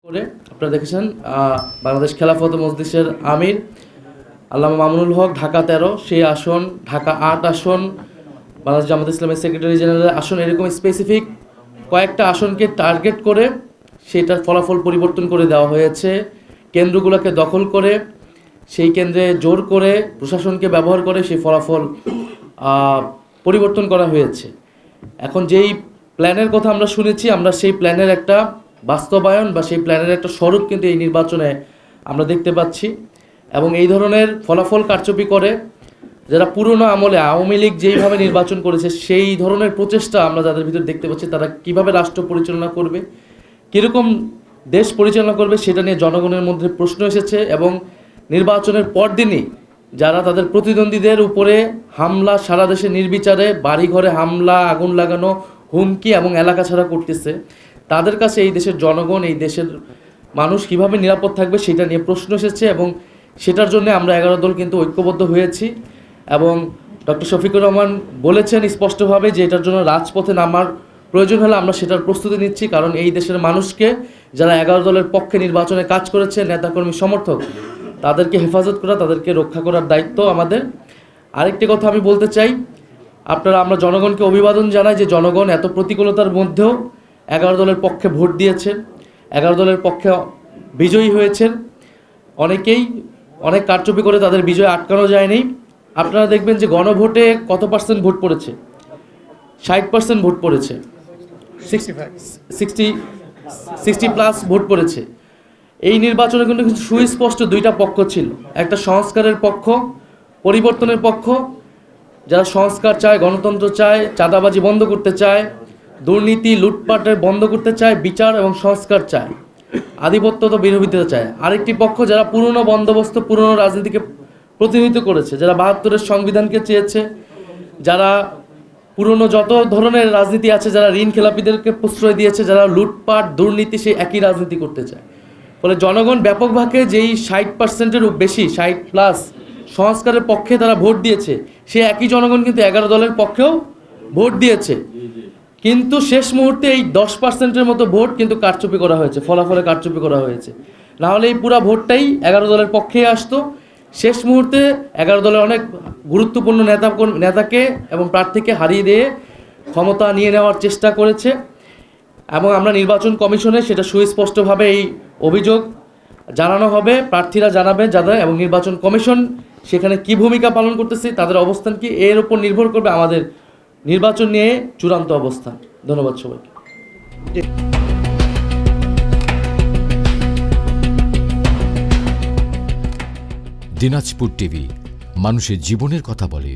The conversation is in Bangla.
করে আপনারা দেখেছেন বাংলাদেশ খেলাফত মজলিসের আমির আল্লামা মামুনুল হক ঢাকা 13 সেই আসন, ঢাকা 8 আসন, বাংলাদেশ জামাত ইসলামের সেক্রেটারি জেনারেলের আসন, এরকম স্পেসিফিক কয়েকটা আসনকে টার্গেট করে সেটার ফলাফল পরিবর্তন করে দেওয়া হয়েছে। কেন্দ্রগুলোকে দখল করে সেই কেন্দ্রে জোর করে প্রশাসনকে ব্যবহার করে সেই ফলাফল পরিবর্তন করা হয়েছে। এখন যেই প্ল্যানের কথা আমরা শুনেছি, আমরা সেই প্ল্যানের একটা বাস্তবায়ন বা সেই প্ল্যানের একটা স্বরূপ কিন্তু এই নির্বাচনে আমরা দেখতে পাচ্ছি। এবং এই ধরনের ফলাফল কারচুপি করে যারা পুরনো আমলে আওয়ামী লীগ যেইভাবে নির্বাচন করেছে সেই ধরনের প্রচেষ্টা আমরা যাদের ভিতর দেখতে পাচ্ছি, তারা কিভাবে রাষ্ট্র পরিচালনা করবে, কীরকম দেশ পরিচালনা করবে সেটা নিয়ে জনগণের মধ্যে প্রশ্ন এসেছে। এবং নির্বাচনের পরদিনই যারা তাদের প্রতিদ্বন্দ্বীদের উপরে হামলা, সারা দেশে নির্বিচারে বাড়িঘরে হামলা, আগুন লাগানো, হুমকি এবং এলাকা ছাড়া করতেছে, তাদের কাছে এই দেশের জনগণ, এই দেশের মানুষ কিভাবে নিরাপদ থাকবে সেটা নিয়ে প্রশ্ন এসেছে। এবং সেটার জন্য আমরা 11 দল কিন্তু ঐক্যবদ্ধ হয়েছি। এবং ডক্টর শফিকুর রহমান বলেছেন স্পষ্টভাবে যে এটার জন্য রাজপথে নামার প্রয়োজন হলে আমরা সেটার প্রস্তুতি নিচ্ছি। কারণ এই দেশের মানুষকে যারা 11 দলের পক্ষে নির্বাচনে কাজ করেছে, নেতাকর্মী, সমর্থক, তাদেরকে হেফাজত করা, তাদেরকে রক্ষা করার দায়িত্ব আমাদের। আরেকটি কথা আমি বলতে চাই, আমরা জনগণকে অভিবাদন জানাই যে জনগণ এত প্রতিকূলতার মধ্যেও 11 দলের পক্ষে ভোট দিয়েছেন, 11 দলের পক্ষে বিজয়ী হয়েছেন। অনেকেই অনেক কারচুপি করে তাদের বিজয় আটকানো যায়নি। আপনারা দেখবেন যে গণভোটে কত পার্সেন্ট ভোট পড়েছে, 60% ভোট পড়েছে, 60+ ভোট পড়েছে। এই নির্বাচনে কিন্তু সুস্পষ্ট দুইটা পক্ষ ছিল, একটা সংস্কারের পক্ষ, পরিবর্তনের পক্ষ, যারা সংস্কার চায়, গণতন্ত্র চায়, চাঁদাবাজি বন্ধ করতে চায়, দুর্নীতি লুটপাটের বন্ধ করতে চায়, বিচার এবং সংস্কার চায়, আধিপত্য তো বিরোধিতা চায়। আরেকটি পক্ষ যারা পুরনো বন্দোবস্ত, পুরনো রাজনীতিকে প্রতিনিধিত্ব করেছে, যারা 72-এর সংবিধানকে চেয়েছে, যারা পুরনো যত ধরনের রাজনীতি আছে, যারা ঋণ খেলাপিদেরকে প্রশ্রয় দিয়েছে, যারা লুটপাট দুর্নীতি, সেই একই রাজনীতি করতে চায়। ফলে জনগণ ব্যাপকভাবে যেই 60%-এর বেশি, 60+ সংস্কারের পক্ষে তারা ভোট দিয়েছে, সে একই জনগণ কিন্তু 11 দলের পক্ষেও ভোট দিয়েছে। কিন্তু শেষ মুহূর্তে এই 10%-এর মতো ভোট কিন্তু কারচুপি করা হয়েছে, ফলাফলে কারচুপি করা হয়েছে। নাহলে এই পুরো ভোটটাই 11 দলের পক্ষেই আসতো। শেষ মুহূর্তে 11 দলের অনেক গুরুত্বপূর্ণ নেতাকে এবং প্রার্থীকে হারিয়ে দিয়ে ক্ষমতা নিয়ে নেওয়ার চেষ্টা করেছে। এবং আমরা নির্বাচন কমিশনে সেটা সুস্পষ্টভাবে এই অভিযোগ জানানো হবে, প্রার্থীরা জানাবে যাদের, এবং নির্বাচন কমিশন সেখানে কি ভূমিকা পালন করতেছে, তাদের অবস্থান কি, এর উপর নির্ভর করবে আমাদের নির্বাচন নিয়ে চূড়ান্ত অবস্থান। ধন্যবাদ সবাইকে। দিনাজপুর টিভি, মানুষের জীবনের কথা বলে।